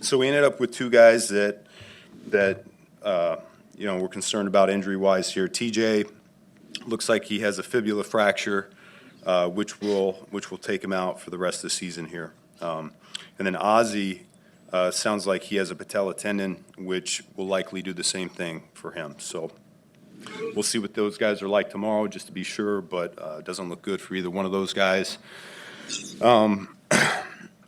So we ended up with two guys that we're concerned about injury-wise here. TJ looks like he has a fibula fracture, which will take him out for the rest of the season here. And then Ozzy sounds like he has a patella tendon, which will likely do the same thing for him. So we'll see what those guys are like tomorrow, just to be sure. But it doesn't look good for either one of those guys.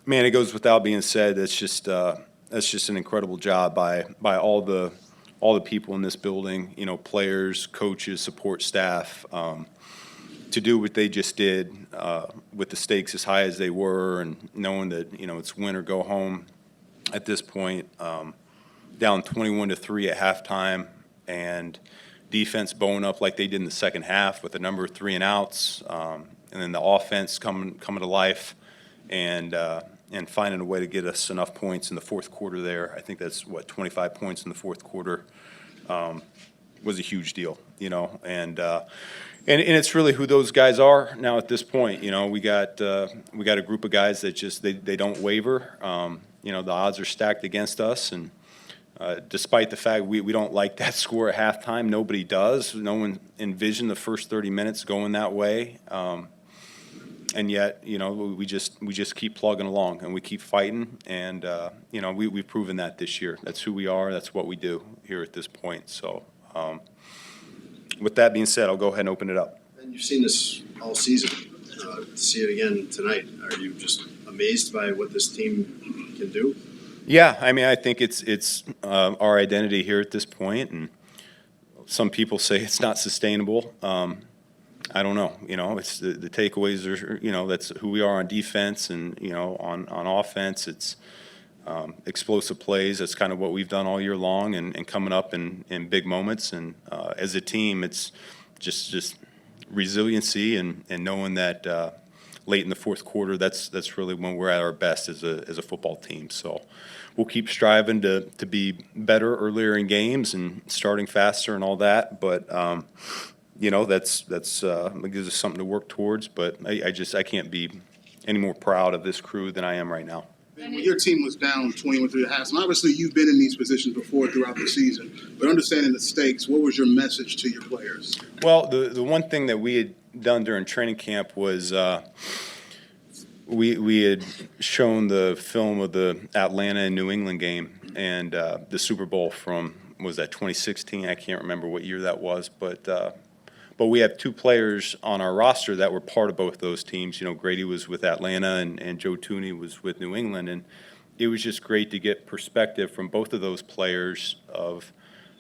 Man, it goes without being said. That's just an incredible job by all the people in this building. You know, players, coaches, support staff, to do what they just did with the stakes as high as they were, and knowing that it's win or go home at this point. Down 21-3 at halftime, and defense bowing up like they did in the second half with a number of 3 and outs, and then the offense coming to life, and finding a way to get us enough points in the fourth quarter there. I think that's 25 points in the fourth quarter, was a huge deal, and it's really who those guys are now at this point. We got a group of guys that just they don't waver. The odds are stacked against us, and despite the fact we don't like that score at halftime, nobody does. No one envisioned the first 30 minutes going that way. And yet, we just keep plugging along, and we keep fighting, and we've proven that this year. That's who we are. That's what we do here at this point. So, with that being said, I'll go ahead and open it up. And you've seen this all season. To see it again tonight, are you just amazed by what this team can do? Yeah, I mean, I think it's our identity here at this point, and some people say it's not sustainable. I don't know. It's the takeaways are, that's who we are on defense, and, on offense, it's explosive plays. That's kind of what we've done all year long, and coming up in big moments. And as a team, it's just resiliency, and knowing that late in the fourth quarter, that's really when we're at our best as a football team. So we'll keep striving to be better earlier in games and starting faster and all that. But that's it gives us something to work towards. But I can't be any more proud of this crew than I am right now. When your team was down 21-3 at half, and obviously you've been in these positions before throughout the season, but understanding the stakes, what was your message to your players? Well, the one thing that we had done during training camp was we had shown the film of the Atlanta and New England game, and the Super Bowl from, was that 2016? I can't remember what year that was, but we have 2 players on our roster that were part of both those teams. Grady was with Atlanta, and Joe Tooney was with New England, and it was just great to get perspective from both of those players of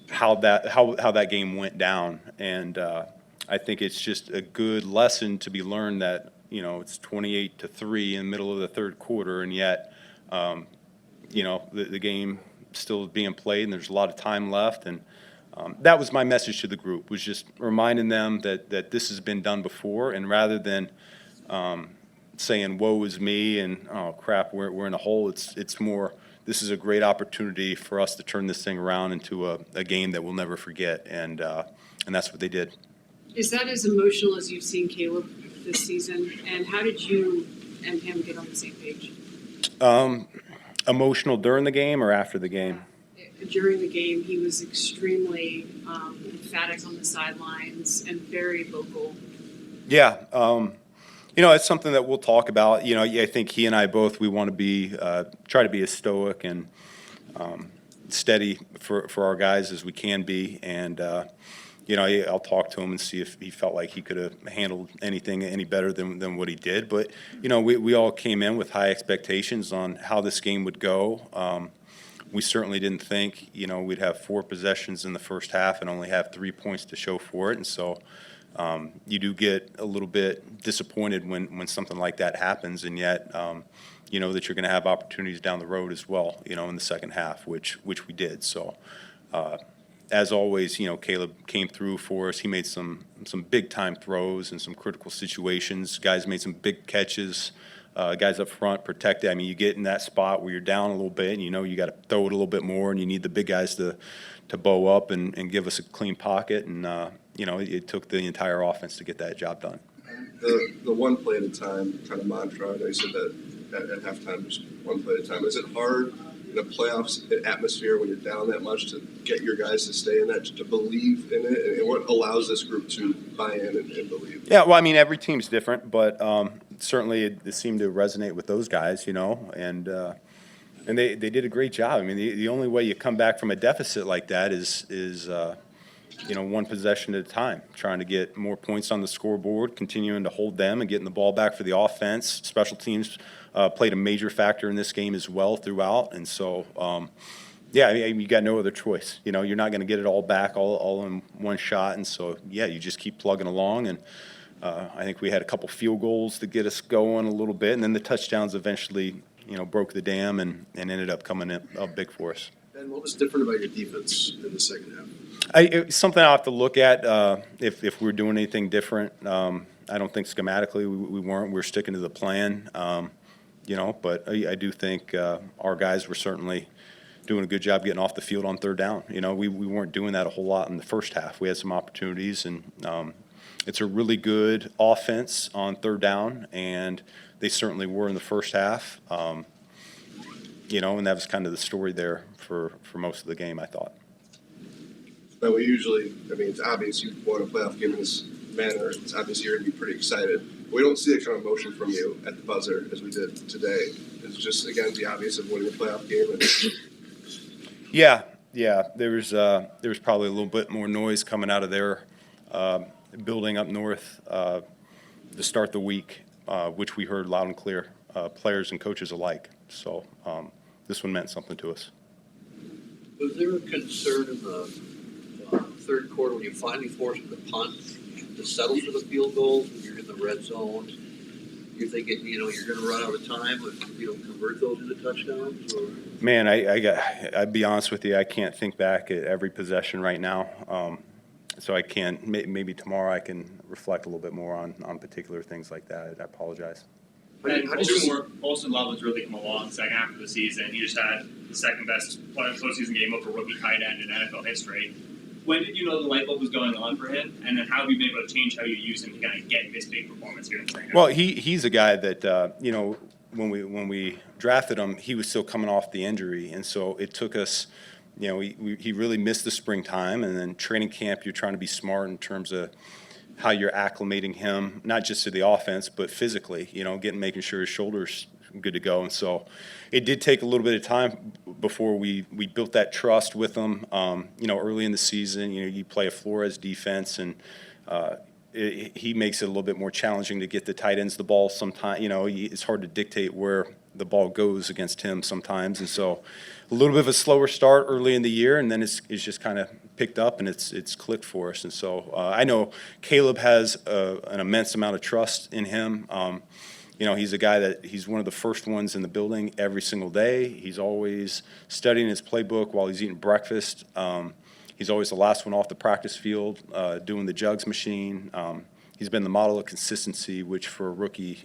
how that game went down. And I think it's just a good lesson to be learned that it's 28-3 in the middle of the third quarter, and yet the game still being played, and there's a lot of time left. And that was my message to the group, was just reminding them that this has been done before, and rather than saying woe is me and oh crap, we're in a hole, it's more, this is a great opportunity for us to turn this thing around into a game that we'll never forget, and that's what they did. Is that as emotional as you've seen Caleb this season, and how did you and him get on the same page? Emotional during the game or after the game? During the game, he was extremely emphatic on the sidelines and very vocal. Yeah, it's something that we'll talk about. I think he and I both, we want to try to be as stoic and steady for our guys as we can be. And, I'll talk to him and see if he felt like he could have handled anything any better than what he did. But, we all came in with high expectations on how this game would go. We certainly didn't think, we'd have 4 possessions in the first half and only have 3 points to show for it. And so you do get a little bit disappointed when something like that happens, and yet, that you're going to have opportunities down the road as well, in the second half, which we did. So as always, Caleb came through for us. He made some big-time throws in some critical situations. Guys made some big catches. Guys up front protected. I mean, you get in that spot where you're down a little bit, and you got to throw it a little bit more, and you need the big guys to bow up and give us a clean pocket. And it took the entire offense to get that job done. The one play at a time kind of mantra. I know you said that at halftime, just one play at a time. Is it hard in a playoffs atmosphere when you're down that much to get your guys to stay in that, to believe in it, and what allows this group to buy in and believe? Yeah, well, I mean, every team's different, but certainly it seemed to resonate with those guys, and they did a great job. I mean, the only way you come back from a deficit like that is one possession at a time, trying to get more points on the scoreboard, continuing to hold them and getting the ball back for the offense. Special teams played a major factor in this game as well throughout, and so yeah, I mean, you got no other choice. You're not going to get it all back all in one shot, and so yeah, you just keep plugging along. And I think we had a couple field goals to get us going a little bit, and then the touchdowns eventually broke the dam and ended up coming up big for us. Ben, what was different about your defense in the second half? It's something I'll have to look at if we're doing anything different. I don't think schematically we weren't. We're sticking to the plan, but I do think our guys were certainly doing a good job getting off the field on third down. We weren't doing that a whole lot in the first half. We had some opportunities, and it's a really good offense on third down, and they certainly were in the first half. And that was kind of the story there for most of the game, I thought. But it's obvious you won a playoff game in this manner. It's obvious you're going to be pretty excited. We don't see that kind of emotion from you at the buzzer as we did today. It's just, again, the obvious of winning a playoff game. Yeah. There was probably a little bit more noise coming out of their building up north to start the week, which we heard loud and clear, players and coaches alike. So this one meant something to us. Was there a concern in the third quarter when you finally forced them to punt to settle for the field goals when you're in the red zone? You're thinking, you're going to run out of time if you don't convert those into touchdowns? Or? Man, I'd be honest with you, I can't think back at every possession right now. So I can't. Maybe tomorrow I can reflect a little bit more on particular things like that. I apologize. And Olsen Love has really come along second half of the season. He just had the second best postseason game over rookie tight end in NFL history. When did you know the light bulb was going on for him? And then how have you been able to change how you use him to kind of get this big performance here in the second half? Well, he's a guy that when we drafted him, he was still coming off the injury, and so it took us. He really missed the springtime, and then training camp. You're trying to be smart in terms of how you're acclimating him, not just to the offense, but physically. Making sure his shoulders good to go, and so it did take a little bit of time before we built that trust with him. Early in the season, you play a Flores defense, and he makes it a little bit more challenging to get the tight ends the ball. Sometimes, it's hard to dictate where the ball goes against him sometimes, and so a little bit of a slower start early in the year, and then it's just kind of picked up and it's clicked for us. And so I know Caleb has an immense amount of trust in him. He's a guy that he's one of the first ones in the building every single day. He's always studying his playbook while he's eating breakfast. He's always the last one off the practice field doing the jugs machine. He's been the model of consistency, which for a rookie,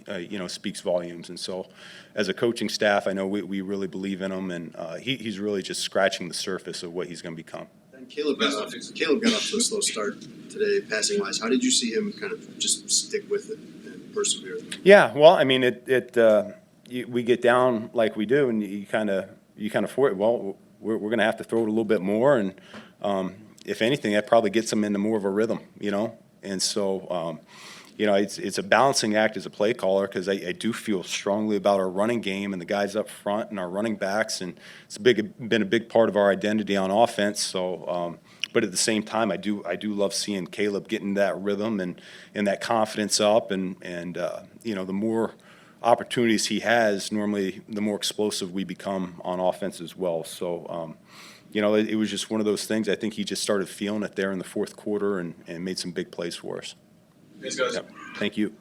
speaks volumes. And so as a coaching staff, I know we really believe in him, and he's really just scratching the surface of what he's going to become. And Caleb got off to a slow start today, passing wise. How did you see him kind of just stick with it and persevere? Yeah, well, I mean, we get down like we do, and you kind of for it. Well, we're going to have to throw it a little bit more, and if anything, that probably gets them into more of a rhythm, And so, it's a balancing act as a play caller, because I do feel strongly about our running game and the guys up front and our running backs, and it's been a big part of our identity on offense. So, but at the same time, I do love seeing Caleb getting that rhythm and that confidence up, and the more opportunities he has, normally the more explosive we become on offense as well. So. It was just one of those things. I think he just started feeling it there in the fourth quarter and made some big plays for us. Thanks, guys. Yep. Thank you.